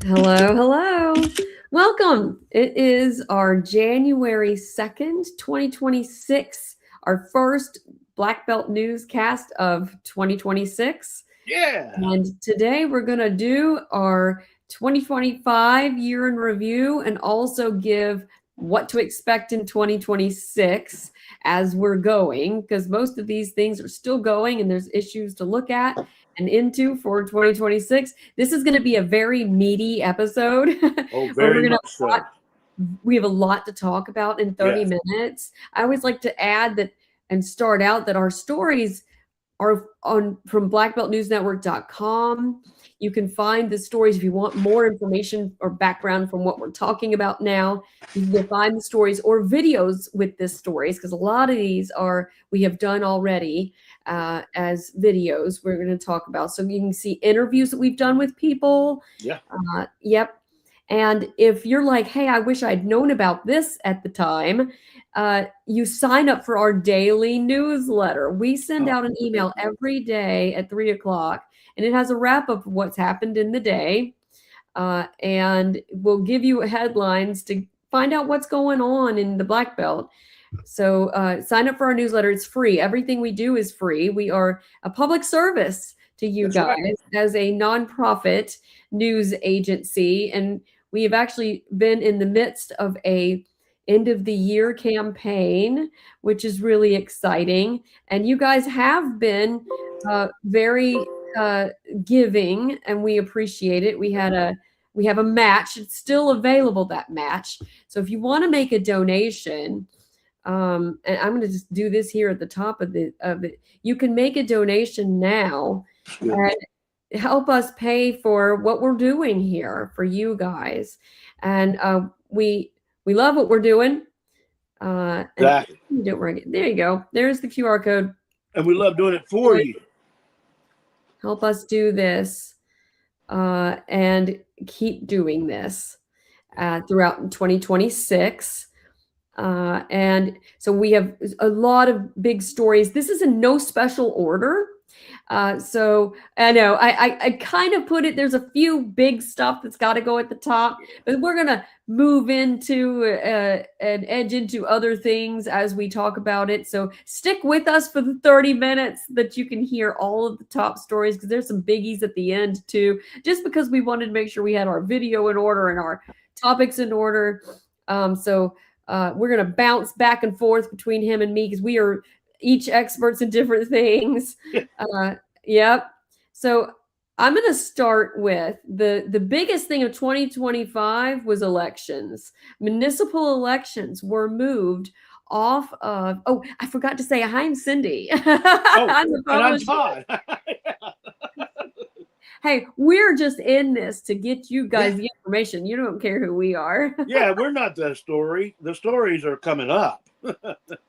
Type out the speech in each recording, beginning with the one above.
Hello, hello. Welcome. It is our January 2nd, 2026, our first Black Belt Newscast of 2026. Yeah. And today we're going to do our 2025 year in review and also give what to expect in 2026 as we're going, because most of these things are still going and there's issues to look at and into for 2026. This is going to be a very meaty episode Oh, where we're very going to much so. we have a lot to talk about in 30 Yes. minutes. I always like to add that and start out that our stories are on from blackbeltnewsnetwork.com. You can find the stories if you want more information or background from what we're talking about now. You can go find the stories or videos with this stories because a lot of these are we have done already as videos we're going to talk about. So you can see interviews that we've done with people. Yeah. Yep. And if you're like, hey, I wish I'd known about this at the time, you sign up for our daily newsletter. We send Oh, out an email every day at 3 o'clock, and it has a wrap up of what's happened in the day. And we'll give you headlines to find out what's going on in the Black Belt. So sign up for our newsletter. It's free. Everything we do is free. We are a public service to you that's right. guys as a nonprofit news agency. And we have actually been in the midst of a end of the year campaign, which is really exciting. And you guys have been very giving, and we appreciate it. We have a match. It's still available, that match. So if you want to make a donation, and I'm going to just do this here at the top of it. You can make a donation now Good. and help us pay for what we're doing here for you guys. And we love what we're doing. And Exactly. do it right. There you go. There's the QR code. And we love doing it for you. Help us do this and keep doing this throughout 2026. And so we have a lot of big stories. This is in no special order. So I know I kind of put it, there's a few big stuff that's got to go at the top, but we're going to move into and edge into other things as we talk about it. So stick with us for the 30 minutes that you can hear all of the top stories because there's some biggies at the end too, just because we wanted to make sure we had our video in order and our topics in order. We're going to bounce back and forth between him and me because we are each experts in different things. Yep. So I'm going to start with the biggest thing of 2025 was elections. Municipal elections were moved off of. Oh, I forgot to say, hi, I'm Cindy. Oh, I'm the and I'm publisher. Todd. Hey, we're just in this to get you Yeah. guys the information. You don't care who we are. Yeah, we're not the story. The stories are coming up.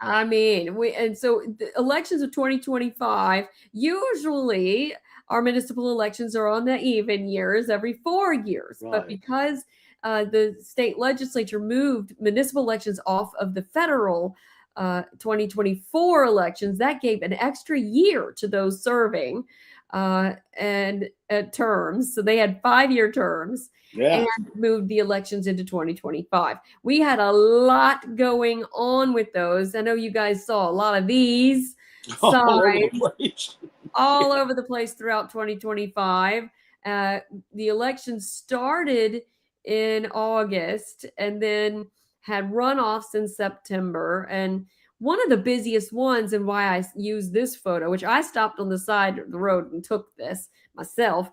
I mean, so the elections of 2025, usually our municipal elections are on the even years every 4 years. But Right. because the state legislature moved municipal elections off of the federal 2024 elections, that gave an extra year to those serving and terms. So they had 5 year terms and Yeah. moved the elections into 2025. We had a lot going on with those. I know you guys saw a lot of these All over the signs place. all over the place throughout 2025. The election started in August and then had runoffs in September. And one of the busiest ones, and why I use this photo, which I stopped on the side of the road and took this myself,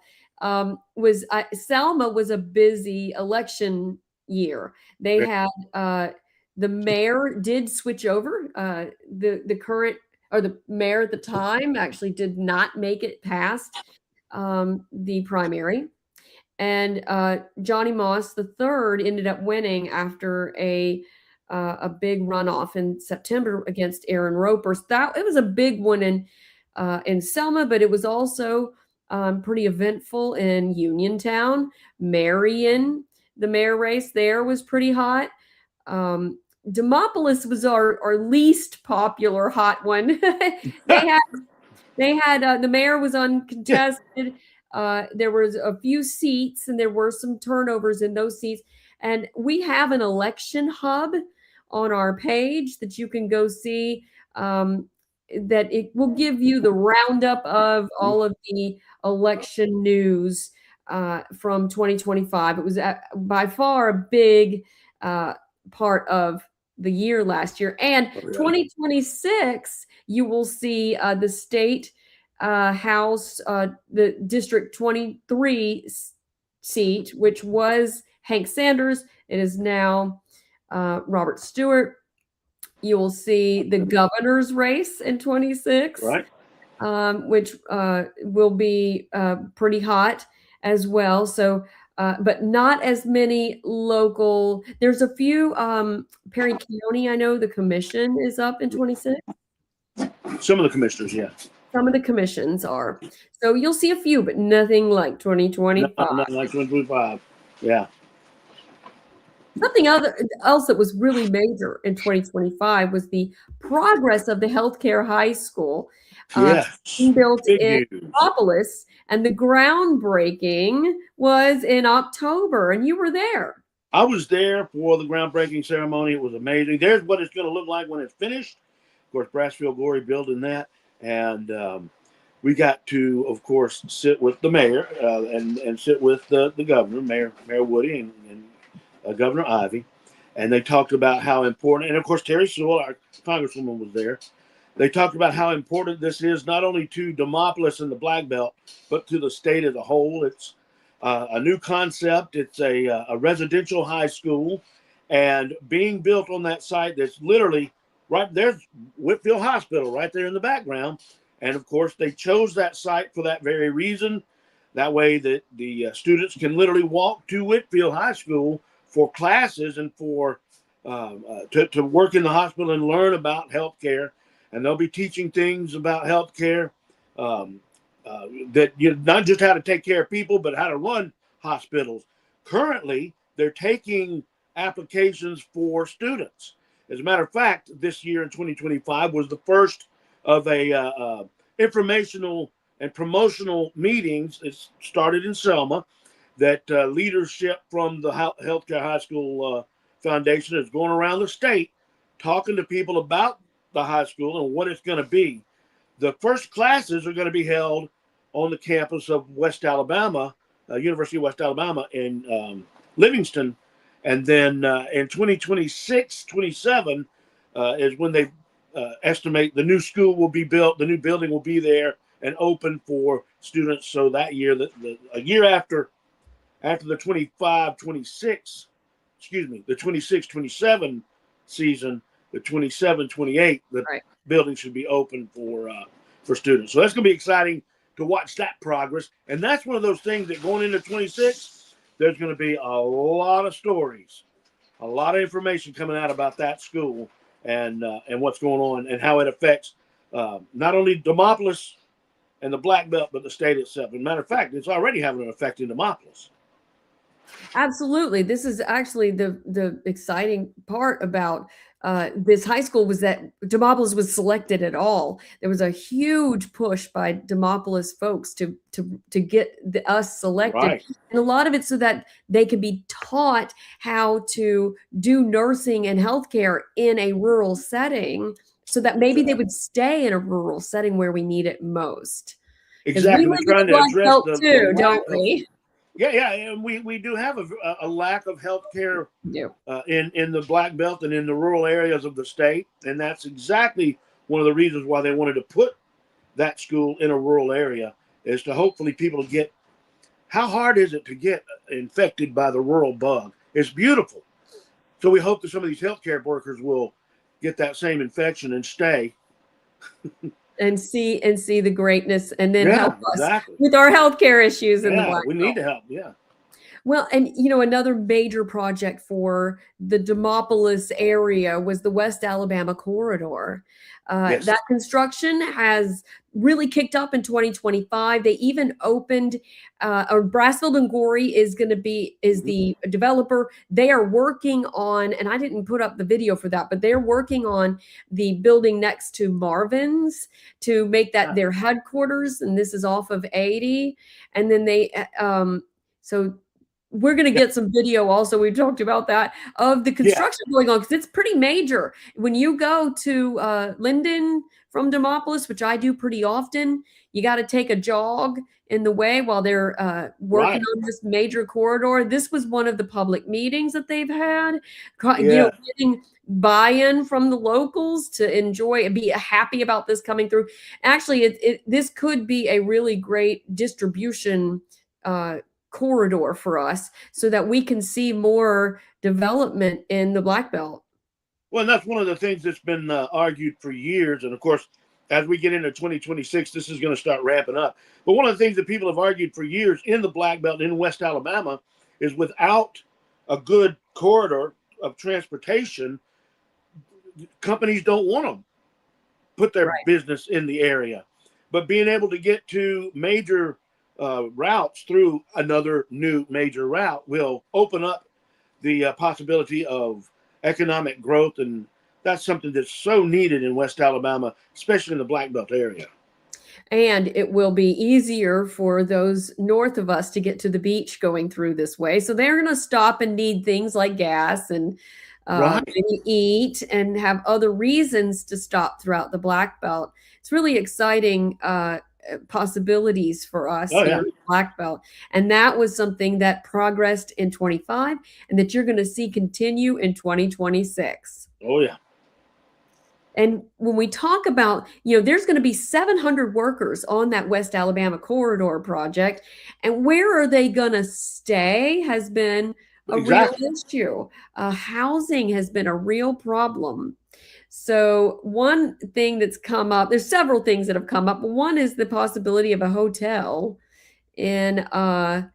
was Selma was a busy election year. They Yeah. had the mayor did switch over. The current or the mayor at the time actually did not make it past the primary. And Johnny Moss the third ended up winning after a big runoff in September against Aaron Roper. So that it was a big one in Selma, but it was also pretty eventful in Uniontown, Marion. The mayor race there was pretty hot. Um, Demopolis was our least popular hot one. they had they had the mayor was uncontested. There was a few seats, and there were some turnovers in those seats. And we have an election hub on our page that you can go see. That it will give you the roundup of all of the election news from 2025. It was by far a big part of the year last year. And 2026, you will see the state House, the District 23 seat, which was Hank Sanders. It is now Robert Stewart. You will see the governor's race in 26, Right. Which will be pretty hot as well. So, but not as many local. There's a few. Perry County, I know the commission is up in 26. Some of the commissioners, yeah. Some of the commissions are. So you'll see a few, but nothing like 2025. Nothing like 2025. Yeah. Something else that was really major in 2025 was the progress of the healthcare high school Yes. being built Big in news. Minneapolis, and the groundbreaking was in October, and you were there. I was there for the groundbreaking ceremony. It was amazing. There's what it's going to look like when it's finished. Of course, Brassfield Glory building that, and we got to, of course, sit with the mayor and sit with the governor, Mayor Woody, and Governor Ivey, and they talked about how important, and of course Terry Sewell, our congresswoman, was there. They talked about how important this is not only to Demopolis and the Black Belt, but to the state as a whole. It's a new concept. It's a residential high school, and being built on that site that's literally right there's Whitfield Hospital right there in the background. And of course, they chose that site for that very reason. That way that the students can literally walk to Whitfield High School for classes and for to work in the hospital and learn about healthcare. And they'll be teaching things about healthcare that not just how to take care of people, but how to run hospitals. Currently, they're taking applications for students. As a matter of fact, this year in 2025 was the first of a informational and promotional meetings. It started in Selma. That leadership from the Healthcare High School Foundation is going around the state talking to people about the high school and what it's going to be. The first classes are going to be held on the campus of West Alabama, University of West Alabama in Livingston. And then in 2026, 27 is when they estimate the new school will be built. The new building will be there and open for students. So that year, a year after the 25-26, the 26-27 season, the 27-28, the building should be open for students. So that's going to be exciting to watch that progress. And that's one of those things that going into 26, there's going to be a lot of stories, a lot of information coming out about that school and what's going on and how it affects not only Demopolis and the Black Belt, but the state itself. As a matter of fact, it's already having an effect in Demopolis. Absolutely. This is actually the exciting part about this high school was that Demopolis was selected at all. There was a huge push by Demopolis folks to get us selected. Right. And a lot of it so that they could be taught how to do nursing and healthcare in a rural setting so that maybe they would stay in a rural setting where we need it most. Exactly. We live in the Black Belt too, don't we? Yeah, and we do have a lack of health care in the Black Belt and in the rural areas of the state, and that's exactly one of the reasons why they wanted to put that school in a rural area, is to hopefully people get, how hard is it to get infected by the rural bug? It's beautiful. So we hope that some of these healthcare workers will get that same infection and stay. And see the greatness, and then help us exactly. with our healthcare issues in the Black we Belt. need to help. Yeah. Well, and you know, another major project for the Demopolis area was the West Alabama corridor. Yes. That construction has really kicked up in 2025. They even opened, or Brassfield and Gorey is going to be is Mhm. the developer. They are working on, and I didn't put up the video for that, but they're working on the building next to Marvin's to make that Ah, their headquarters, and this is off of 80. And then so we're going to yeah. get some video also. We talked about that of the Yeah. construction going on because it's pretty major. When you go to Linden from Demopolis, which I do pretty often, you got to take a jog in the way while they're working Right. on this major corridor. This was one of the public meetings that they've had, you know, Yeah. getting buy-in from the locals to enjoy and be happy about this coming through. Actually, this could be a really great distribution uh, corridor for us so that we can see more development in the Black Belt. Well, and that's one of the things that's been argued for years. And of course, as we get into 2026, this is going to start ramping up. But one of the things that people have argued for years in the Black Belt in West Alabama is without a good corridor of transportation, companies don't want to put their Right. business in the area. But being able to get to major routes through another new major route will open up the possibility of economic growth, and that's something that's so needed in West Alabama, especially in the Black Belt area. And it will be easier for those north of us to get to the beach going through this way. So they're going to stop and need things like gas and Right. maybe eat and have other reasons to stop throughout the Black Belt. It's really exciting possibilities for us Oh here yeah. in the Black Belt. And that was something that progressed in 25 and that you're going to see continue in 2026. Oh yeah. And when we talk about, you know, there's going to be 700 workers on that West Alabama corridor project. And where are they going to stay has been a real Exactly. issue. Housing has been a real problem. So, one thing that's come up, there's several things that have come up. One is the possibility of a hotel in the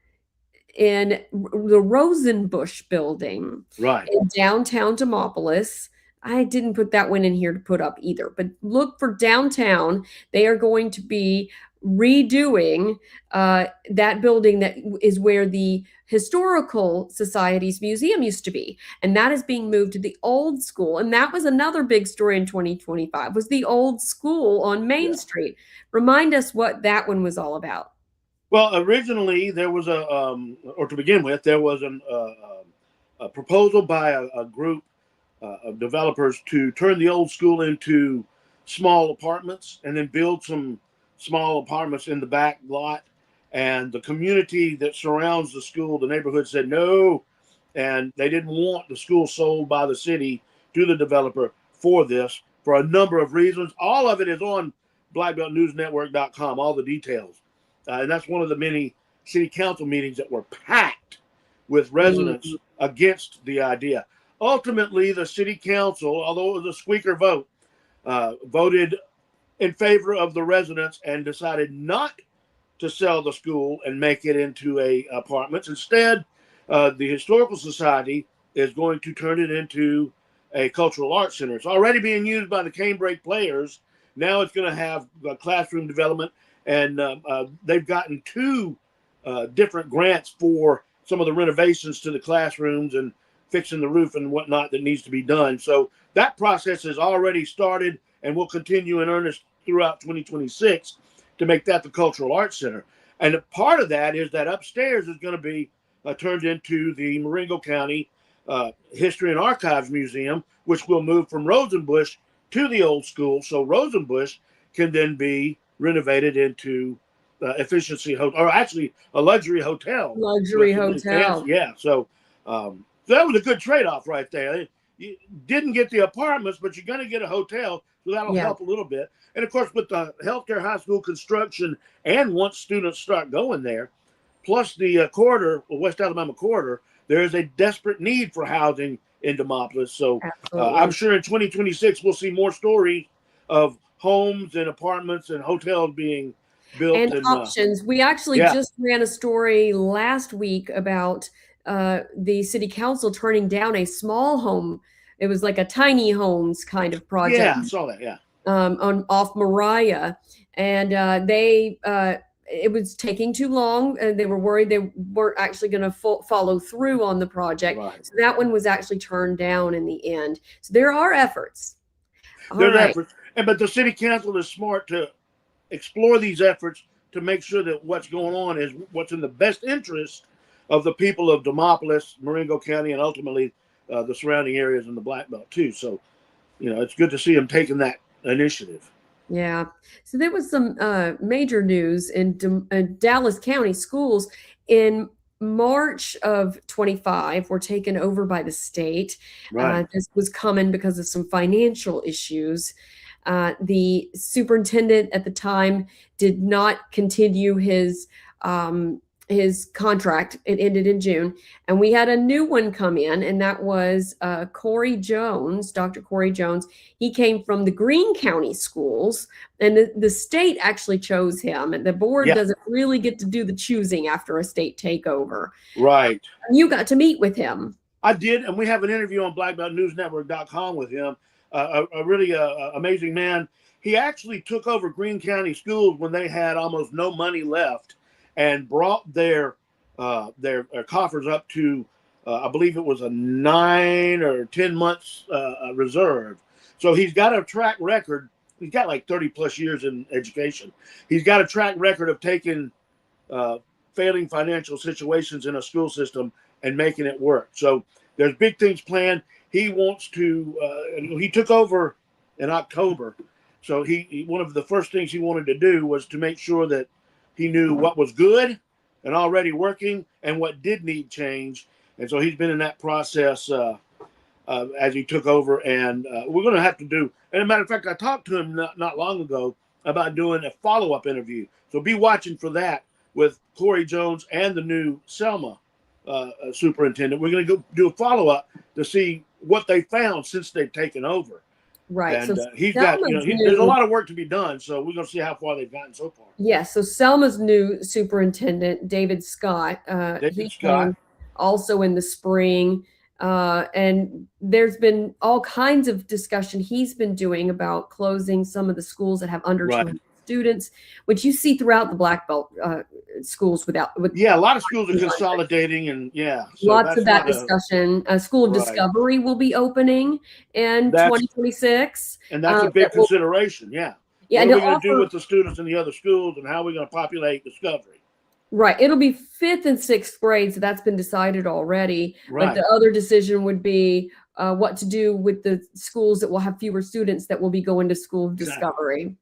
Rosenbush building Right. in downtown Demopolis. I didn't put that one in here to put up either, but look for downtown. They are going to be redoing that building that is where the Historical Society's museum used to be, and that is being moved to the old school. And that was another big story in 2025 was the old school on Main Yeah. Street. Remind us what that one was all about. Well, originally there was or to begin with, there was a proposal by a group of developers to turn the old school into small apartments and then build some small apartments in the back lot. And the community that surrounds the school, the neighborhood said no, and they didn't want the school sold by the city to the developer for this for a number of reasons. All of it is on blackbeltnewsnetwork.com, all the details. And that's one of the many city council meetings that were packed with residents Mm. against the idea. Ultimately, the city council, although it was a squeaker vote, voted in favor of the residents and decided not to sell the school and make it into a apartments. Instead, the historical society is going to turn it into a cultural arts center. It's already being used by the canebrake players. Now it's going to have classroom development, and they've gotten two different grants for some of the renovations to the classrooms and fixing the roof and whatnot that needs to be done. So that process has already started and will continue in earnest throughout 2026 to make that the Cultural Arts Center. And a part of that is that upstairs is going to be turned into the Marengo County History and Archives Museum, which will move from Rosenbush to the old school. So Rosenbush can then be renovated into efficiency hotel, or actually a luxury hotel Luxury with some fancy. hotel. Yeah, so that was a good trade-off right there. You didn't get the apartments, but you're going to get a hotel, so that'll Yeah. help a little bit. And of course, with the healthcare high school construction, and once students start going there, plus the corridor, West Alabama corridor, there is a desperate need for housing in Demopolis. So I'm Absolutely. sure in 2026 we'll see more stories of homes and apartments and hotels being built, And and options. We actually yeah, just ran a story last week about the city council turning down a small home. It was like a tiny homes kind of project yeah, I saw that. Yeah, on off Mariah, and it was taking too long, and they were worried they weren't actually going to follow through on the project. right. So that one was actually turned down in the end. So there are efforts. All There's right. efforts, but the city council is smart to explore these efforts to make sure that what's going on is what's in the best interest of the people of Demopolis, Marengo County, and ultimately the surrounding areas in the Black Belt too. So, it's good to see them taking that initiative. Yeah. So there was some major news in Dallas County schools in March of 25 were taken over by the state. Right. This was coming because of some financial issues. The superintendent at the time did not continue his contract. It ended in June, and we had a new one come in, and that was Corey Jones, Dr. Corey Jones. He came from the Greene County schools, and the state actually chose him. And the board Yeah. doesn't really get to do the choosing after a state takeover. Right. You got to meet with him. I did, and we have an interview on blackbeltnewsnetwork.com with him. A really amazing man. He actually took over Greene County schools when they had almost no money left, and brought their coffers up to, I believe it was a 9 or 10 months reserve. So he's got a track record. He's got like 30 plus years in education. He's got a track record of taking failing financial situations in a school system and making it work. So there's big things planned. He wants to. He took over in October, so he one of the first things he wanted to do was to make sure that he knew what was good and already working and what did need change. And so he's been in that process as he took over. And we're going to have to do. And as a matter of fact, I talked to him not long ago about doing a follow-up interview. So be watching for that with Corey Jones and the new Selma superintendent. We're going to go do a follow-up to see what they found since they've taken over. Right. So And he's got, Selma's there's a new. lot of work to be done. So we're going to see how far they've gotten so far. Yes, so Selma's new superintendent, David Scott, he David Scott. came also in the spring, and there's been all kinds of discussion he's been doing about closing some of the schools that have under Right. 200 students, which you see throughout the Black Belt schools with Yeah, a lot of schools are consolidating, and yeah. So lots that's of that not discussion. School of right. Discovery will be opening in That's 2026. and that's a big consideration. Yeah. Yeah, What and are we to going to do offer. with the students in the other schools, and how are we going to populate Discovery? Right. It'll be fifth and sixth grade, so that's been decided already. But Right. the other decision would be what to do with the schools that will have fewer students that will be going to School of Discovery.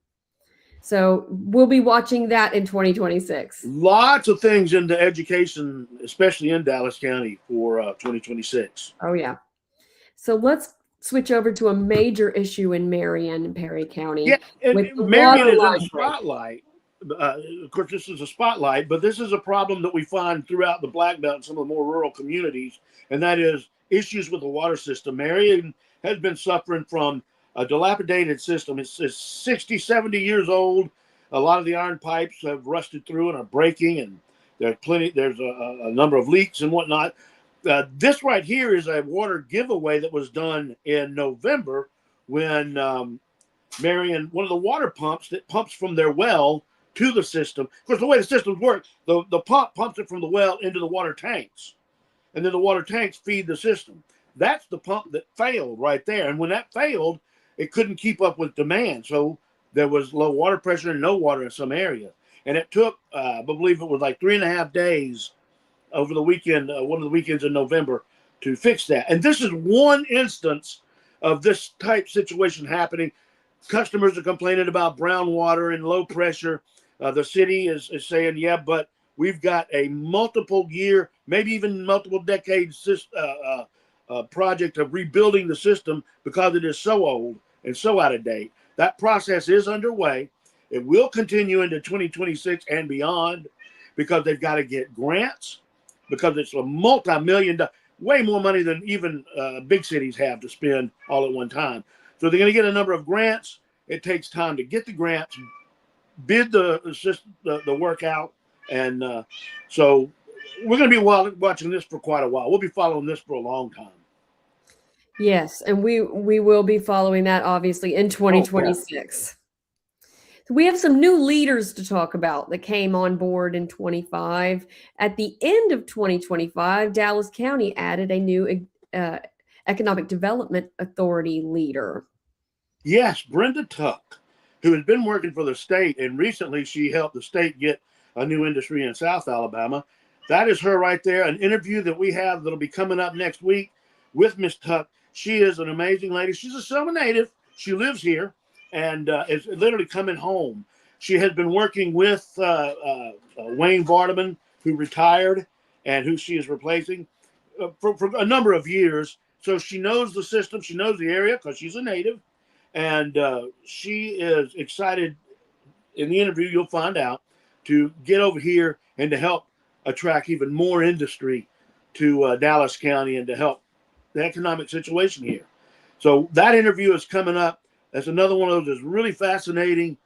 So we'll be watching that in 2026. Lots of things into education, especially in Dallas County for 2026. Oh, yeah. So let's switch over to a major issue in Marion and Perry County Yeah, and with the Marion water is in the line break. spotlight. Of course, this is a spotlight, but this is a problem that we find throughout the Black Belt and some of the more rural communities, and that is issues with the water system. Marion has been suffering from a dilapidated system. It's 60, 70 years old. A lot of the iron pipes have rusted through and are breaking, and there's a number of leaks and whatnot. This right here is a water giveaway that was done in November when Marion, one of the water pumps that pumps from their well to the system. Of course, the way the systems work, the pump pumps it from the well into the water tanks, and then the water tanks feed the system. That's the pump that failed right there. And when that failed, it couldn't keep up with demand. So there was low water pressure and no water in some areas. And it took, I believe it was like 3.5 days over the weekend, one of the weekends in November, to fix that. And this is one instance of this type situation happening. Customers are complaining about brown water and low pressure. The city is saying, yeah, but we've got a multiple year, maybe even multiple decades project of rebuilding the system because it is so old and so out of date. That process is underway. It will continue into 2026 and beyond because they've got to get grants, because it's a multi-million, way more money than even big cities have to spend all at one time. So they're going to get a number of grants. It takes time to get the grants, bid the work out, and so we're going to be watching this for quite a while. We'll be following this for a long time. Yes, and we will be following that obviously in Oh, yeah. 2026. We have some new leaders to talk about that came on board in 25. At the end of 2025, Dallas County added a new economic development authority leader. Yes, Brenda Tuck, who has been working for the state, and recently she helped the state get a new industry in South Alabama. That is her right there. An interview that we have that'll be coming up next week with Miss Tuck. She is an amazing lady. She's a Selma native. She lives here and is literally coming home. She has been working with Wayne Vardaman, who retired and who she is replacing for a number of years. So she knows the system. She knows the area because she's a native. And she is excited. In the interview, you'll find out to get over here and to help attract even more industry to Dallas County and to help the economic situation here. So that interview is coming up. That's another one of those that's really fascinating.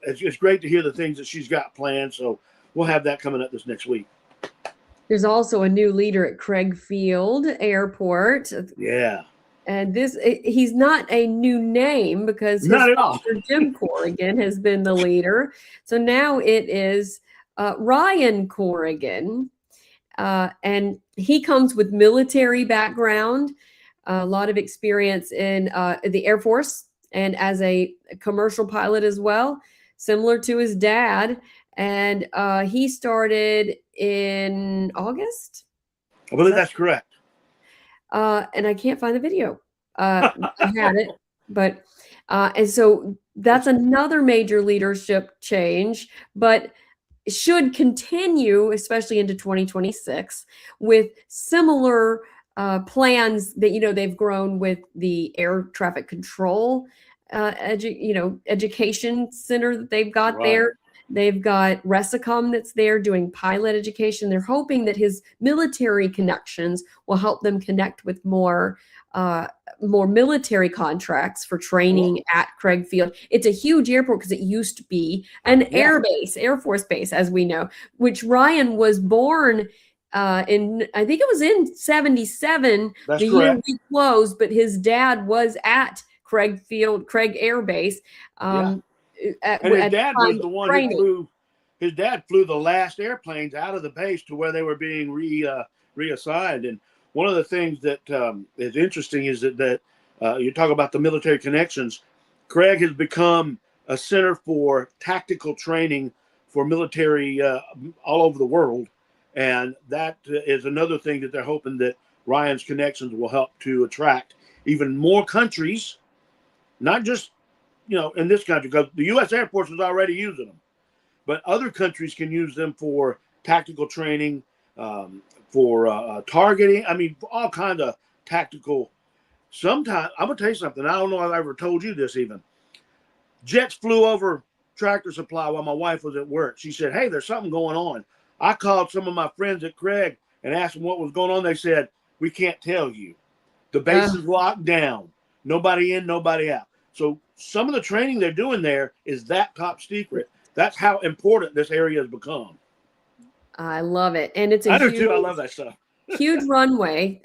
It's great to hear the things that she's got planned. So we'll have that coming up this next week. There's also a new leader at Craig Field Airport. Yeah. And he's not a new name because his Not at all. father, Jim Corrigan, has been the leader. So now it is Ryan Corrigan. And he comes with military background, a lot of experience in the Air Force and as a commercial pilot as well, similar to his dad. And he started in August. I believe that's correct. And I can't find the video. I had it, but and so that's another major leadership change, but should continue, especially into 2026, with similar plans that they've grown with the air traffic control education center that they've got Right. there. They've got Resicom that's there doing pilot education. They're hoping that his military connections will help them connect with more military contracts for training at Craig Field. It's a huge airport because it used to be an air base, Air Force base, as we know, which Ryan was born in, I think it was in 77, That's the correct. year we closed, but his dad was at Craig Air Base. And his dad was the one who flew. His dad flew the last airplanes out of the base to where they were being reassigned. And one of the things that is interesting is that you talk about the military connections. Craig has become a center for tactical training for military all over the world, and that is another thing that they're hoping that Ryan's connections will help to attract even more countries, not just in this country, because the U.S. Air Force is already using them, but other countries can use them for tactical training, for targeting. I mean, for all kinds of tactical. Sometimes, I'm going to tell you something. I don't know if I ever told you this even. Jets flew over Tractor Supply while my wife was at work. She said, "Hey, there's something going on." I called some of my friends at Craig and asked them what was going on. They said, "We can't tell you. The base is locked down. Nobody in, nobody out." So some of the training they're doing there is that top secret. That's how important this area has become. I love it. And it's I do too. I love that stuff. Huge runway,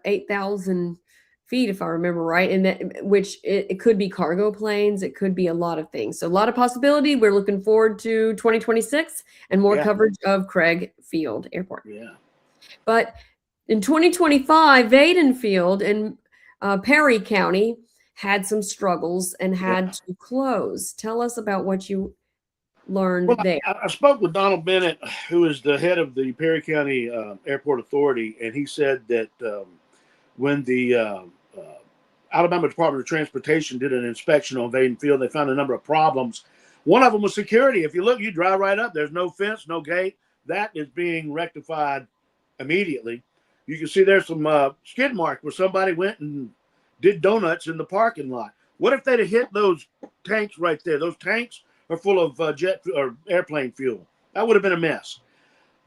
8,000 feet, if I remember right. And that, which it could be cargo planes. It could be a lot of things. So a lot of possibility. We're looking forward to 2026 and more coverage of Craig Field Airport. Yeah. But in 2025, Vaden Field in Perry County had some struggles and had to close. Tell us about what you learned there. I spoke with Donald Bennett, who is the head of the Perry County Airport Authority, and he said that when the Alabama Department of Transportation did an inspection on Vaden Field, they found a number of problems. One of them was security. If you look, you drive right up. There's no fence, no gate. That is being rectified immediately. You can see there's some skid marks where somebody went and did donuts in the parking lot. What if they'd have hit those tanks right there? Those tanks are full of jet or airplane fuel. That would have been a mess.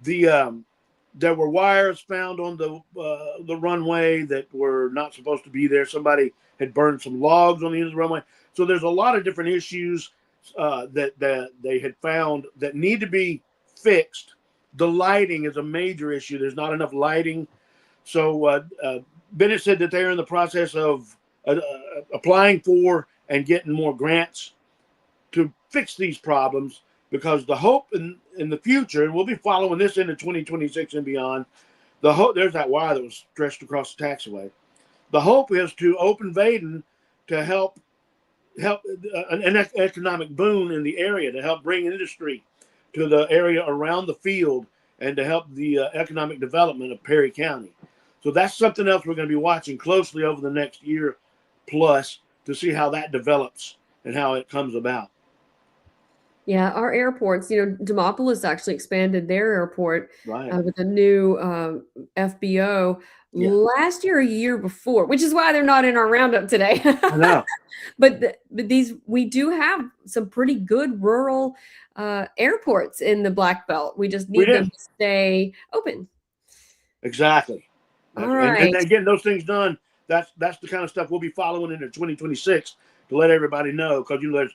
There were wires found on the runway that were not supposed to be there. Somebody had burned some logs on the end of the runway. So there's a lot of different issues. that they had found that need to be fixed. The lighting is a major issue. There's not enough lighting. So Bennett said that they're in the process of applying for and getting more grants to fix these problems, because the hope in the future, and we'll be following this into 2026 and beyond, the hope, there's that wire that was stretched across the taxiway. The hope is to open Vaden to help an economic boom in the area, to help bring industry to the area around the field, and to help the economic development of Perry County. So that's something else we're going to be watching closely over the next year plus to see how that develops and how it comes about. Yeah, our airports, Demopolis actually expanded their airport Right. with a new FBO last year, a year before, which is why they're not in our roundup today. I know. But we do have some pretty good rural airports in the Black Belt. We just need them to stay open. Exactly. All right. And getting those things done, that's the kind of stuff we'll be following into 2026 to let everybody know, because there's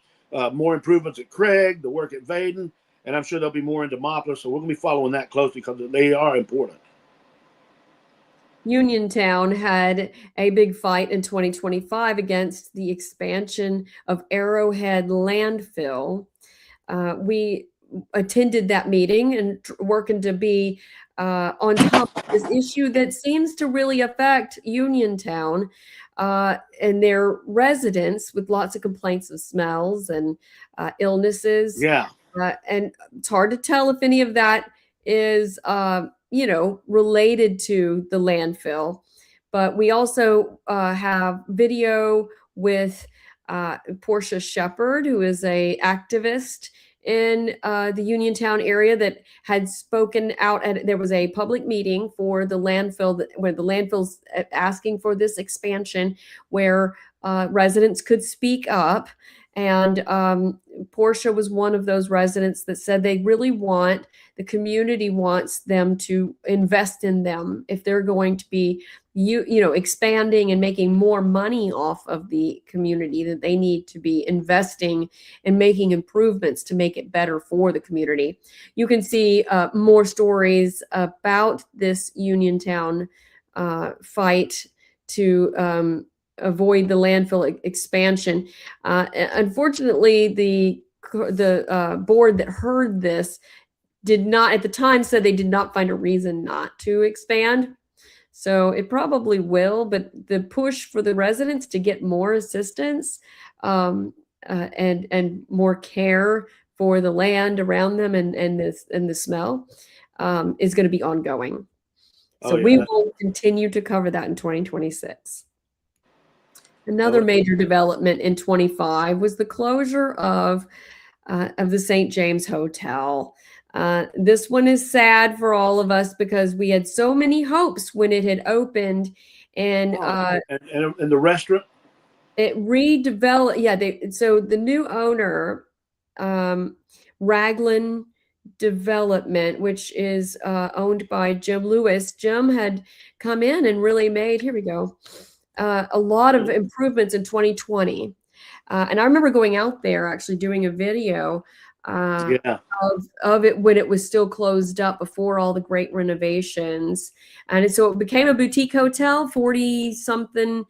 more improvements at Craig, the work at Vaden, and I'm sure there'll be more in Demopolis. So we're going to be following that closely because they are important. Uniontown had a big fight in 2025 against the expansion of Arrowhead landfill. We attended that meeting and working to be on top of this issue that seems to really affect Uniontown and their residents, with lots of complaints of smells and illnesses. Yeah. And it's hard to tell if any of that is related to the landfill. But we also have video with Portia Shepherd, who is a activist in the Uniontown area, that had spoken out there was a public meeting for the landfill, where the landfill's asking for this expansion, where residents could speak up. And Portia was one of those residents that said the community wants them to invest in them if they're going to be, expanding and making more money off of the community, that they need to be investing and making improvements to make it better for the community. You can see more stories about this Uniontown fight to avoid the landfill expansion. Unfortunately, the board that heard this did not, at the time, said they did not find a reason not to expand. So it probably will, but the push for the residents to get more assistance and more care for the land around them and the smell is going to be ongoing. So we will continue to cover that in 2026. Another major development in 25 was the closure of the St. James Hotel. This one is sad for all of us because we had so many hopes when it had opened, and the restaurant, it redeveloped. Yeah, so the new owner, Raglan Development, which is owned by Jim Lewis. Jim had come in and really made, here we go, a lot of improvements in 2020. And I remember going out there, actually doing a video of it when it was still closed up before all the great renovations. And so it became a boutique hotel, 40-something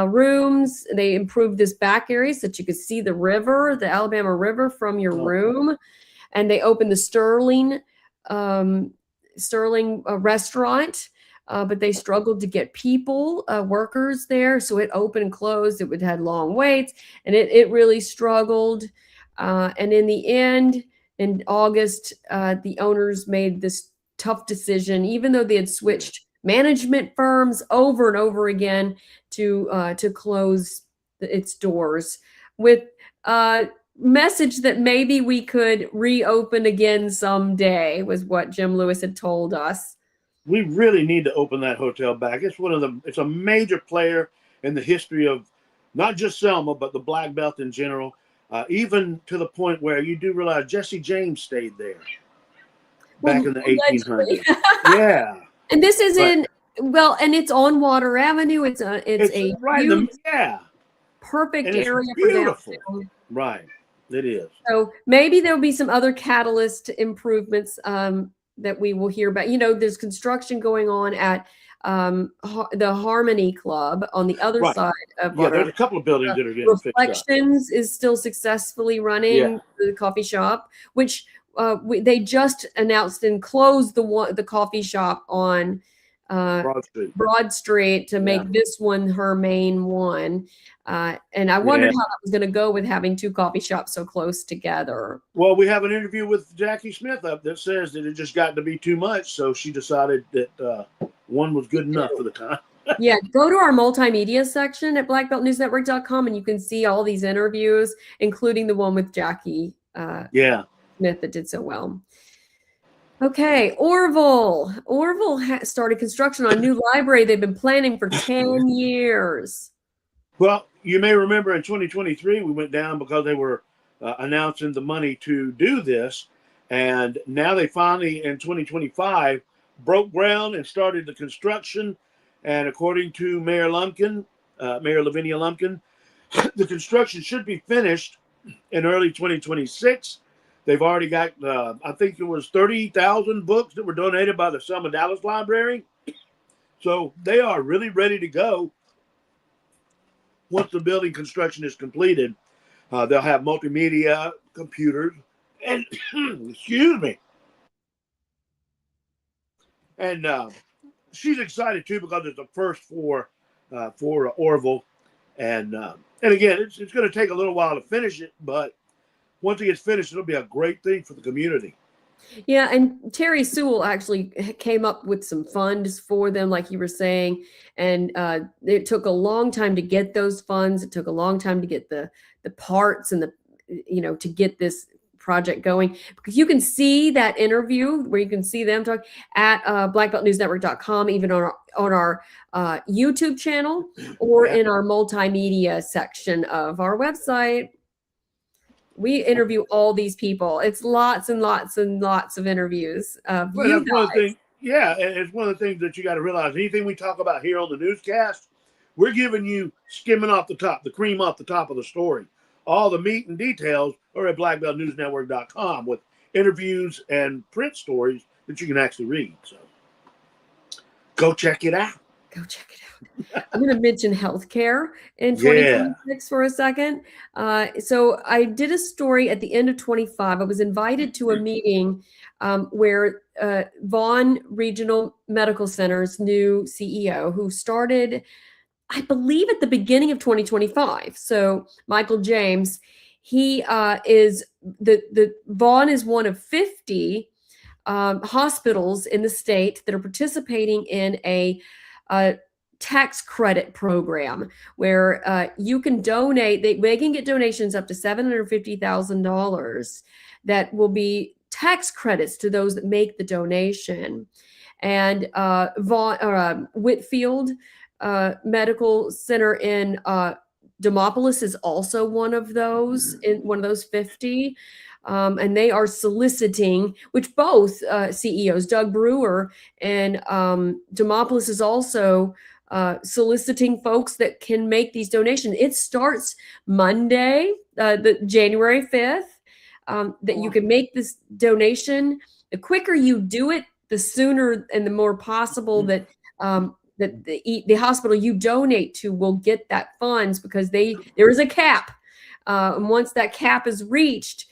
rooms. They improved this back area so that you could see the river, the Alabama River, from your room. And they opened the Sterling restaurant. But they struggled to get people, workers there. So it opened and closed. It had long waits, and it really struggled. And in the end, in August, the owners made this tough decision, even though they had switched management firms over and over again, to close its doors, with message that maybe we could reopen again someday, was what Jim Lewis had told us. We really need to open that hotel back. It's a major player in the history of not just Selma, but the Black Belt in general. Even to the point where you do realize Jesse James stayed there back in the 1800s. Yeah. And this is and it's on Water Avenue. It's a right huge, perfect area for downtown. Right. It is. So maybe there'll be some other catalyst improvements that we will hear about. There's construction going on at the Harmony Club on the other Right. side of Yeah, there's our a couple of buildings that are getting fixed up. Reflections is still successfully Yeah. running the coffee shop, which they just announced and closed the coffee shop on uh, Broad Street. Broad Street to Yeah. make this one her main one. And I wondered Yeah. how that was going to go with having two coffee shops so close together. Well, we have an interview with Jackie Smith up that says that it just got to be too much, so she decided that one was good enough for the time. Yeah, go to our multimedia section at blackbeltnewsnetwork.com and you can see all these interviews, including the one with Jackie Yeah. Smith that did so well. Okay, Orville. Orville started construction on a new library they've been planning for 10 years. Well, you may remember in 2023 we went down because they were announcing the money to do this, and now they finally in 2025 broke ground and started the construction. And according to Mayor Lumpkin, Mayor Lavinia Lumpkin, the construction should be finished in early 2026. They've already got, I think it was 30,000 books that were donated by the Selma Dallas Library. So they are really ready to go. Once the building construction is completed, they'll have multimedia, computers, and excuse me. And she's excited too because it's the first for Orville, and again, it's going to take a little while to finish it, but once it gets finished, it'll be a great thing for the community. Yeah, and Terry Sewell actually came up with some funds for them, like you were saying, and it took a long time to get those funds. It took a long time to get the parts and to get this project going. Because you can see that interview where you can see them talk at blackbeltnewsnetwork.com, even on our YouTube channel or in our multimedia section of our website. We interview all these people. It's lots and lots and lots of interviews of Well, you that's one of the guys. things. Yeah, and it's one of the things that you got to realize. Anything we talk about here on the newscast, we're giving you skimming off the top, the cream off the top of the story. All the meat and details are at blackbeltnewsnetwork.com with interviews and print stories that you can actually read. So go check it out. Go check it out. I'm going to mention healthcare in Yeah. 2026 for a second. So I did a story at the end of 25. I was invited to a meeting where Vaughan Regional Medical Center's new CEO, who started, I believe, at the beginning of 2025. So Michael James, he is the Vaughan is one of 50 hospitals in the state that are participating in a tax credit program where you can donate. They can get donations up to $750,000 that will be tax credits to those that make the donation. And Whitfield Medical Center in Demopolis is also one of those 50. And they are soliciting, which both CEOs, Doug Brewer and Demopolis, is also soliciting folks that can make these donations. It starts Monday, the January 5th, that you can make this donation. The quicker you do it, the sooner and the more possible that that the hospital you donate to will get that funds, because there is a cap. And once that cap is reached,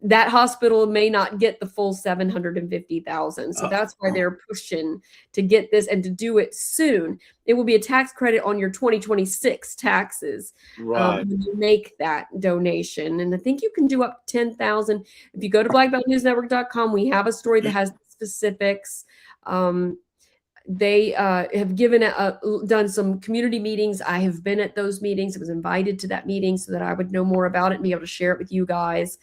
that hospital may not get the full 750,000. So that's why they're pushing to get this and to do it soon. It will be a tax credit on your 2026 taxes when you make that donation. And I think you can do up to 10,000. If you go to blackbeltnewsnetwork.com, we have a story that has specifics. They have done some community meetings. I have been at those meetings. I was invited to that meeting so that I would know more about it and be able to share it with you guys.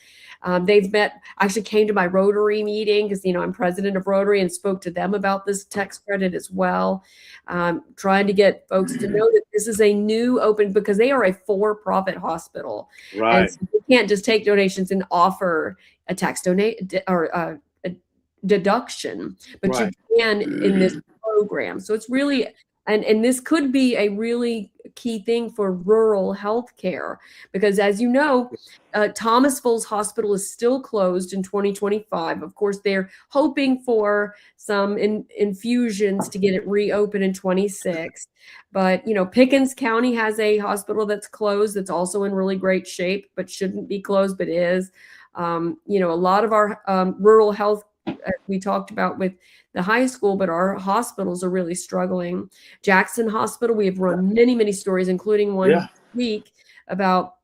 They've actually came to my Rotary meeting because, I'm president of Rotary, and spoke to them about this tax credit as well. Trying to get folks to know that this is a new open, because they are a for-profit hospital. Right. And so you can't just take donations and offer a tax or a deduction, but you can in this program. So it's really, and this could be a really key thing for rural healthcare, because as you know, Thomasville's hospital is still closed in 2025. Of course, they're hoping for some infusions to get it reopened in 26. But, Pickens County has a hospital that's closed that's also in really great shape, but shouldn't be closed, but is. A lot of our rural health, we talked about with the high school, but our hospitals are really struggling. Jackson Hospital, we have run many, many stories, including one week about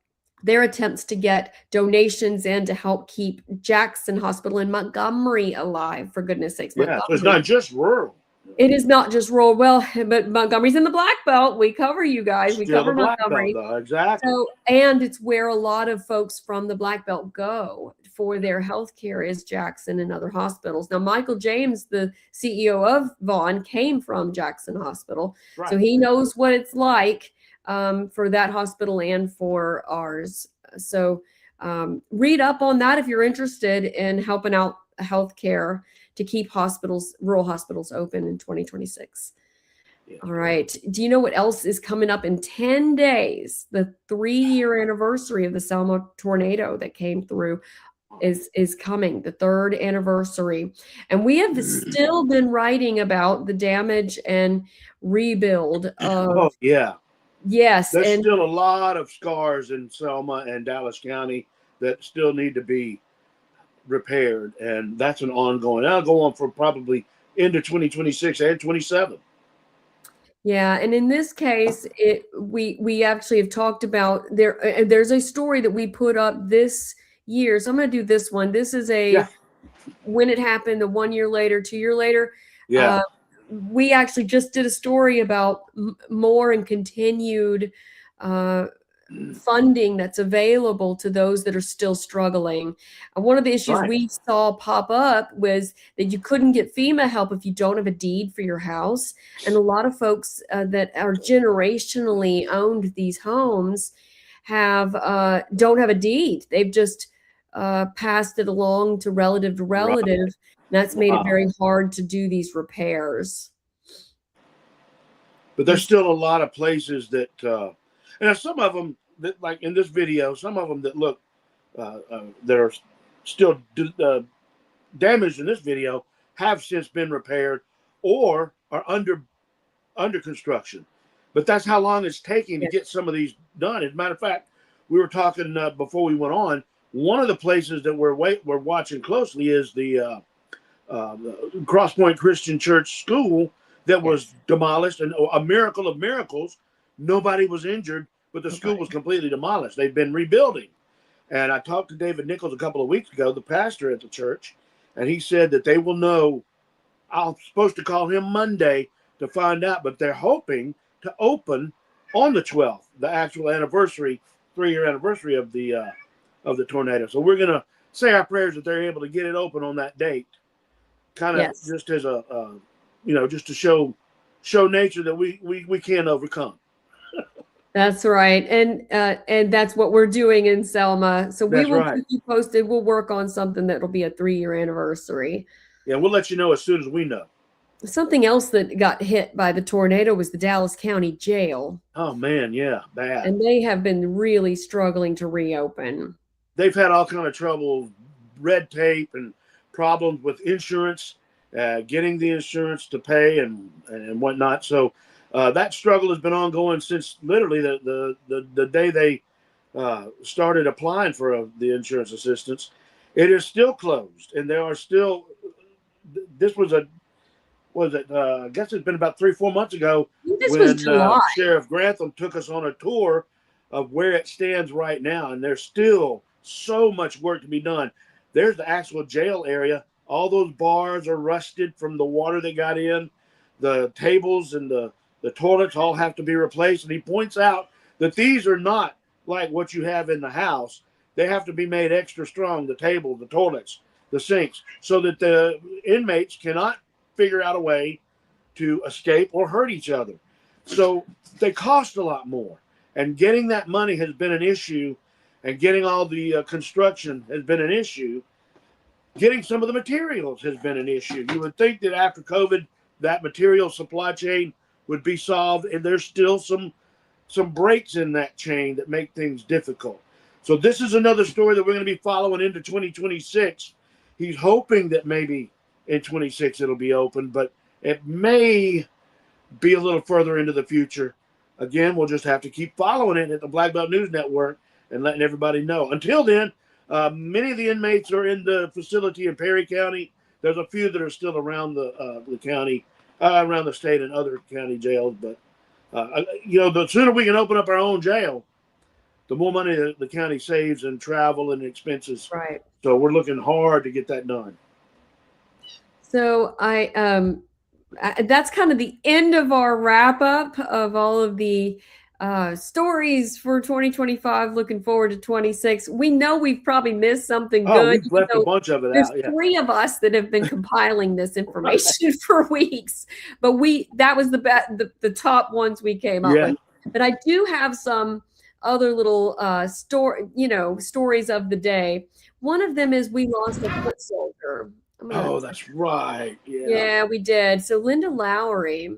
their attempts to get donations in to help keep Jackson Hospital in Montgomery alive, for goodness sakes. Yeah, so it's not just rural. It is not just rural. Well, but Montgomery's in the Black Belt. We cover you guys. We Still cover the Black Montgomery. Belt, though. Exactly. So, and it's where a lot of folks from the Black Belt go for their health care, is Jackson and other hospitals. Now, Michael James, the CEO of Vaughn, came from Jackson Hospital. Right. So he knows what it's like for that hospital and for ours. So read up on that if you're interested in helping out healthcare to keep rural hospitals open in 2026. Yeah. All right. Do you know what else is coming up in 10 days? The 3-year anniversary of the Selma tornado that came through is coming, the 3rd anniversary. And we have still been writing about the damage and rebuild of Yes. There's still a lot of scars in Selma and Dallas County that still need to be repaired. And that's an ongoing. That'll go on for probably into 2026 and 27. Yeah. And in this case, we actually have talked about there's a story that we put up this year. So I'm going to do this one. This is when it happened, the 1 year later, 2 year later. Yeah. We actually just did a story about more and continued funding that's available to those that are still struggling. One of the issues we saw pop up was that you couldn't get FEMA help if you don't have a deed for your house. And a lot of folks that are generationally owned these homes don't have a deed. They've just passed it along to relative. Right. That's made it very hard to do these repairs. But there's still a lot of places that, and some of them that, like in this video, some of them that look that are still damaged in this video have since been repaired or are under construction. But that's how long it's taking to get some of these done. As a matter of fact, we were talking before we went on. One of the places that we're watching closely is the Cross Point Christian Church School that was demolished, and a miracle of miracles, nobody was injured, but the school was completely demolished. They've been rebuilding. And I talked to David Nichols a couple of weeks ago, the pastor at the church, and he said that they will know. I'm supposed to call him Monday to find out, but they're hoping to open on the 12th, the actual anniversary, 3-year anniversary of the tornado. So we're going to say our prayers that they're able to get it open on that date. Kind of just as just to show nature that we can overcome. That's right. And that's what we're doing in Selma. So we will keep you posted. We'll work on something that'll be a 3-year anniversary. Yeah, we'll let you know as soon as we know. Something else that got hit by the tornado was the Dallas County Jail. Oh, man, yeah, bad. And they have been really struggling to reopen. They've had all kind of trouble, red tape and problems with insurance, getting the insurance to pay and whatnot. So that struggle has been ongoing since literally the day they started applying for the insurance assistance. It is still closed, and there are still. This was I guess it's been about 3-4 months ago when Sheriff Grantham took us on a tour of where it stands right now, and there's still so much work to be done. There's the actual jail area. All those bars are rusted from the water that got in. The tables and the toilets all have to be replaced. And he points out that these are not like what you have in the house. They have to be made extra strong, the table, the toilets, the sinks, so that the inmates cannot figure out a way to escape or hurt each other. So they cost a lot more. And getting that money has been an issue, and getting all the construction has been an issue. Getting some of the materials has been an issue. You would think that after COVID, that material supply chain would be solved, and there's still some some breaks in that chain that make things difficult. So this is another story that we're going to be following into 2026. He's hoping that maybe in 26 it'll be open, but it may be a little further into the future. Again, we'll just have to keep following it at the Black Belt News Network and letting everybody know. Until then, many of the inmates are in the facility in Perry County. There's a few that are still around the county, around the state and other county jails. But, the sooner we can open up our own jail, the more money the county saves in travel and expenses. Right. So we're looking hard to get that done. So that's kind of the end of our wrap up of all of the stories for 2025. Looking forward to 26. We know we've probably missed something good. We've left a bunch of it there's out. Yeah. 3 of us that have been compiling this information for weeks, but that was the top ones we came up with. But I do have some other little stories of the day. One of them is we lost a foot soldier. That's right. Yeah, we did. So Linda Lowry,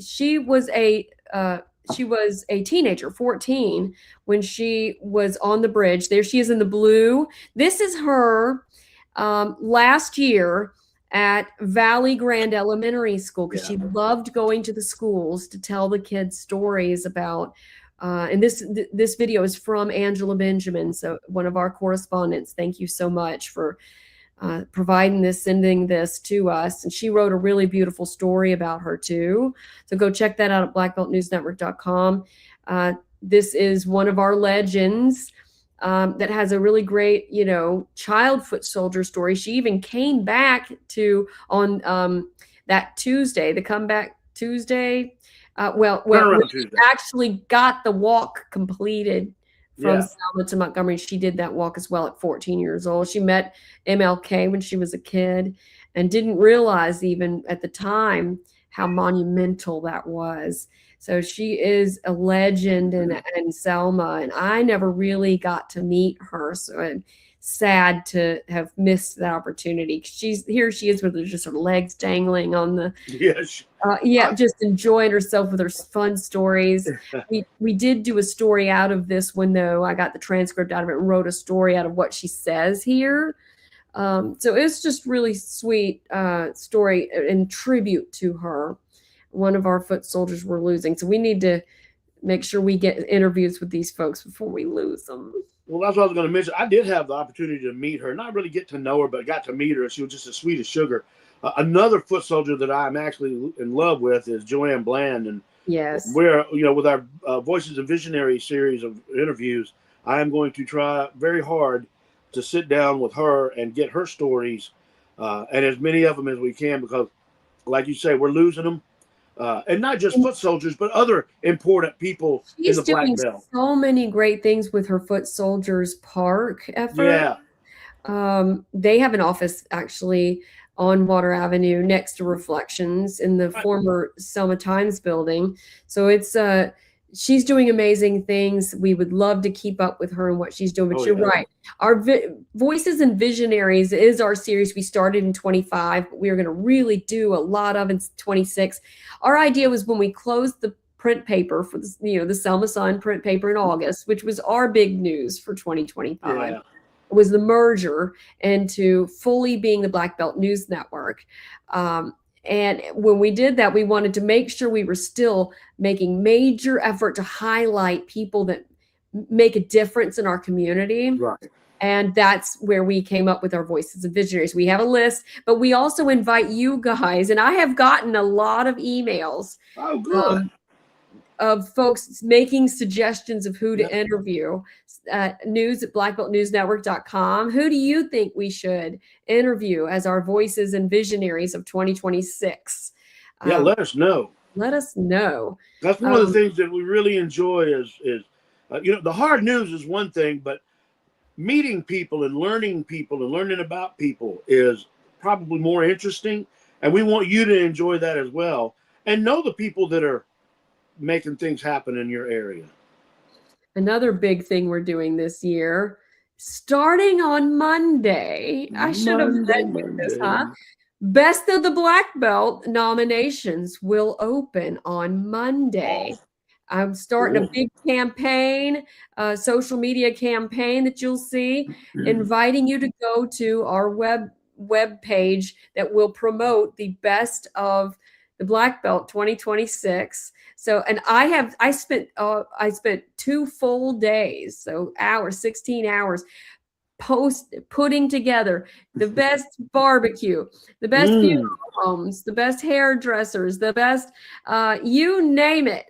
she was a teenager, 14, when she was on the bridge. There she is in the blue. This is her last year at Valley Grande Elementary School, because she loved going to the schools to tell the kids stories about. And this video is from Angela Benjamin, so one of our correspondents. Thank you so much for sending this to us. And she wrote a really beautiful story about her too. So go check that out at blackbeltnewsnetwork.com. This is one of our legends that has a really great, child foot soldier story. She even came back on that Tuesday, the comeback Tuesday. She actually got the walk completed from Selma to Montgomery. She did that walk as well at 14 years old. She met MLK when she was a kid and didn't realize even at the time how monumental that was. So she is a legend in Selma, and I never really got to meet her. So I'm sad to have missed that opportunity. She is with just her legs dangling on the just enjoying herself with her fun stories. We did do a story out of this one, though. I got the transcript out of it and wrote a story out of what she says here. So it's just really sweet story in tribute to her. One of our foot soldiers we're losing, so we need to make sure we get interviews with these folks before we lose them. Well, that's what I was going to mention. I did have the opportunity to meet her, not really get to know her, but got to meet her. She was just as sweet as sugar. Another foot soldier that I'm actually in love with is Joanne Bland. And we're, with our Voices of Visionary series of interviews, I am going to try very hard to sit down with her and get her stories, and as many of them as we can, because like you say, we're losing them. And not just foot soldiers, but other important people in the Black Belt. She's doing so many great things with her Foot Soldiers Park effort. They have an office actually on Water Avenue next to Reflections in the former Selma Times building. So it's she's doing amazing things. We would love to keep up with her and what she's doing. But you're right. Our Voices and Visionaries is our series we started in 25, but we're going to really do a lot of in 26. Our idea was when we closed the print paper for the Selma Sun print paper in August, which was our big news for 2025. Was the merger into fully being the Black Belt News Network. And when we did that, we wanted to make sure we were still making major effort to highlight people that make a difference in our community. Right. And that's where we came up with our Voices of Visionaries. We have a list, but we also invite you guys, and I have gotten a lot of emails. Oh, good. Of folks making suggestions of who to interview. News at blackbeltnewsnetwork.com. Who do you think we should interview as our Voices and Visionaries of 2026? Let us know. Let us know. That's one of the things that we really enjoy is the hard news is one thing, but meeting people and learning about people is probably more interesting. And we want you to enjoy that as well. And know the people that are making things happen in your area. Another big thing we're doing this year, starting on Monday. I should have said this, huh? Best of the Black Belt nominations will open on Monday. I'm starting a Cool. big campaign, social media campaign that you'll see, inviting you to go to our web page that will promote the best of the Black Belt 2026. So, and I spent 2 full days, so hours, 16 hours putting together the best barbecue, the best funeral Mm, homes, the best hairdressers, the best, you name it.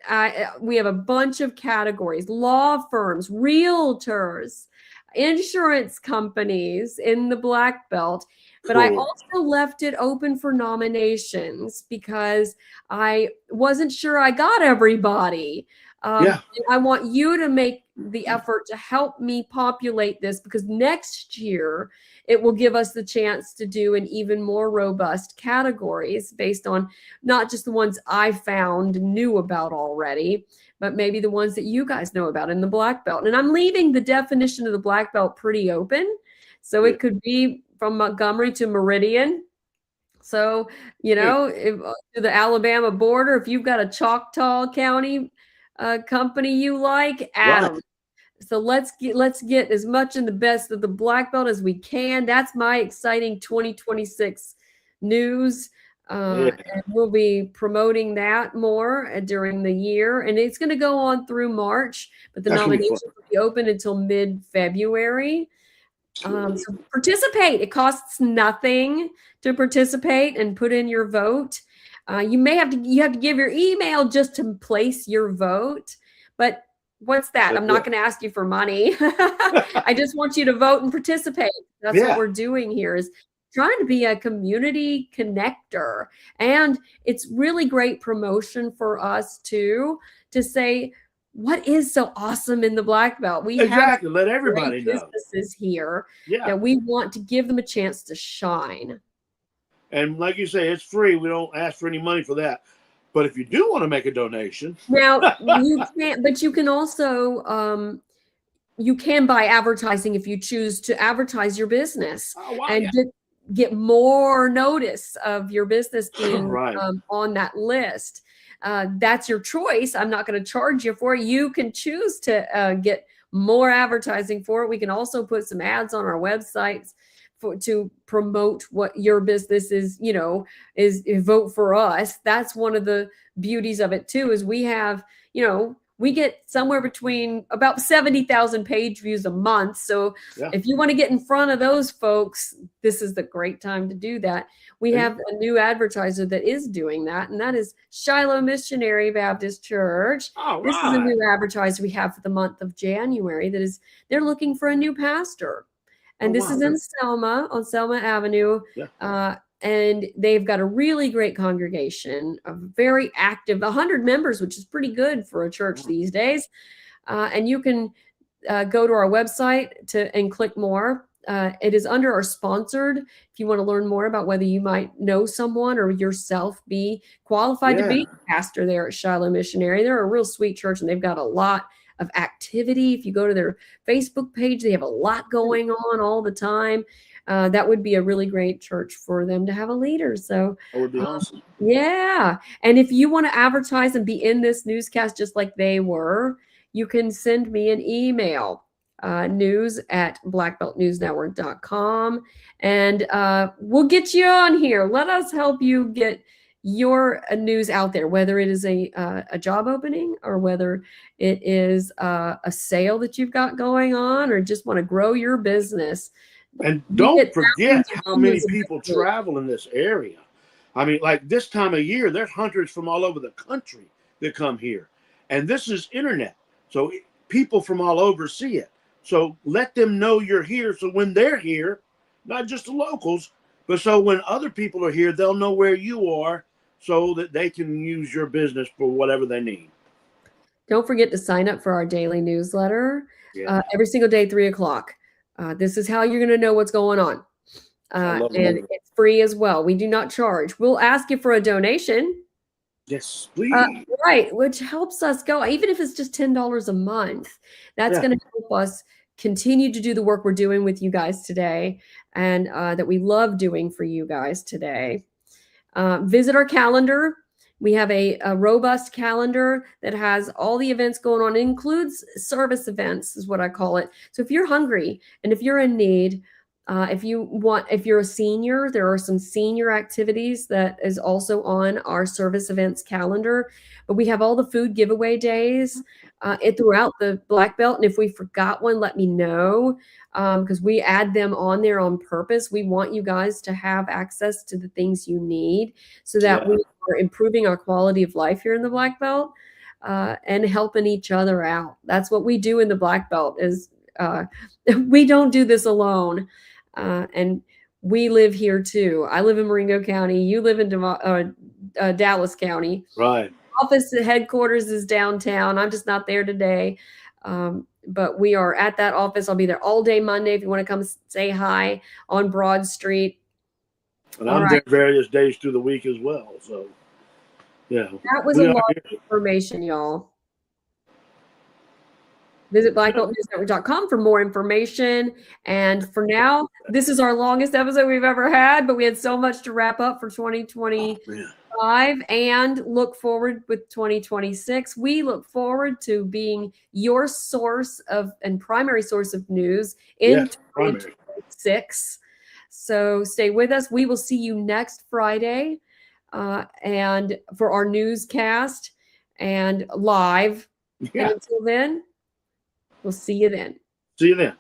We have a bunch of categories: law firms, realtors, insurance companies in the Black Belt. But I cool. also left it open for nominations because I wasn't sure I got everybody. Yeah. I want you to make the effort to help me populate this, because next year it will give us the chance to do an even more robust categories based on not just the ones I found knew about already, but maybe the ones that you guys know about in the Black Belt. And I'm leaving the definition of the Black Belt pretty open. So Yeah. it could be from Montgomery to Meridian. So, Hey, to the Alabama border, if you've got a Choctaw County company you like, add right. them. So let's get as much in the best of the Black Belt as we can. That's my exciting 2026 news. Yeah. And we'll be promoting that more during the year. And it's going to go on through March, but the That's gonna be fun. nominations will be open until mid-February. So participate. It costs nothing to participate and put in your vote. You have to give your email just to place your vote, but what's that? That's I'm not it. going to ask you for money. I just want you to vote and participate. That's what Yeah. we're doing here, is trying to be a community connector. And it's really great promotion for us too, to say, what is so awesome in the Black Belt? We have Exactly. Let great everybody know. businesses here Yeah. that we want to give them a chance to shine. And like you say, it's free. We don't ask for any money for that. But if you do want to make a donation, Now, you can't, but you can also, you can buy advertising if you choose to advertise your business oh wow, and yeah. get more notice of your business being right. on that list. That's your choice. I'm not going to charge you for it. You can choose to get more advertising for it. We can also put some ads on our websites to promote what your business is, is vote for us. That's one of the beauties of it too, is we have, we get somewhere between about 70,000 page views a month. So Yeah. if you want to get in front of those folks, this is the great time to do that. We There you have go. a new advertiser that is doing that, and that is Shiloh Missionary Baptist Church. All This is a right. new advertiser we have for the month of January they're looking for a new pastor. Oh And this wow. is in Selma, on Selma Avenue. Yeah. And they've got a really great congregation, a very active, 100 members, which is pretty good for a church these days. And you can go to our website and click more. It is under our sponsored. If you want to learn more about whether you might know someone or yourself be qualified to Yeah. be a pastor there at Shiloh Missionary, they're a real sweet church, and they've got a lot of activity. If you go to their Facebook page, they have a lot going on all the time. That would be a really great church for them to have a leader. So, That would be awesome. yeah. And if you want to advertise and be in this newscast just like they were, you can send me an email, news@blackbeltnewsnetwork.com, and we'll get you on here. Let us help you get your news out there, whether it is a job opening, or whether it is a sale that you've got going on, or just want to grow your business. And We don't get thousands forget of how many emails a people day. travel in this area. I mean, like this time of year, there's hunters from all over the country that come here. And this is internet. So people from all over see it. So let them know you're here. So when they're here, not just the locals, but so when other people are here, they'll know where you are so that they can use your business for whatever they need. Don't forget to sign up for our daily newsletter Yeah. every single day, 3 o'clock. This is how you're going to know what's going on. I love And it. it's free as well. We do not charge. We'll ask you for a donation. Yes, Uh, please. right, which helps us go, even if it's just $10 a month. That's Yeah. going to help us continue to do the work we're doing with you guys today, and that we love doing for you guys today. Visit our calendar. We have a robust calendar that has all the events going on. It includes service events, is what I call it. So if you're hungry and if you're in need, if you're a senior, there are some senior activities that is also on our service events calendar. But we have all the food giveaway days throughout the Black Belt. And if we forgot one, let me know, because we add them on there on purpose. We want you guys to have access to the things you need so that we are improving our quality of life here in the Black Belt and helping each other out. That's what we do in the Black Belt is we don't do this alone. And we live here too. I live in Marengo County. You live in Dallas County. Right. Office headquarters is downtown. I'm just not there today. But we are at that office. I'll be there all day Monday if you want to come say hi on Broad Street. And I'm there various days through the week as well. So, yeah. That was a lot of information, y'all. Visit blackbeltnewsnetwork.com for more information. And for now, this is our longest episode we've ever had, but we had so much to wrap up for 2025 and look forward with 2026. We look forward to being your source of and primary source of news in 2026. So stay with us. We will see you next Friday and for our newscast and live. And until then, we'll see you then. See you then.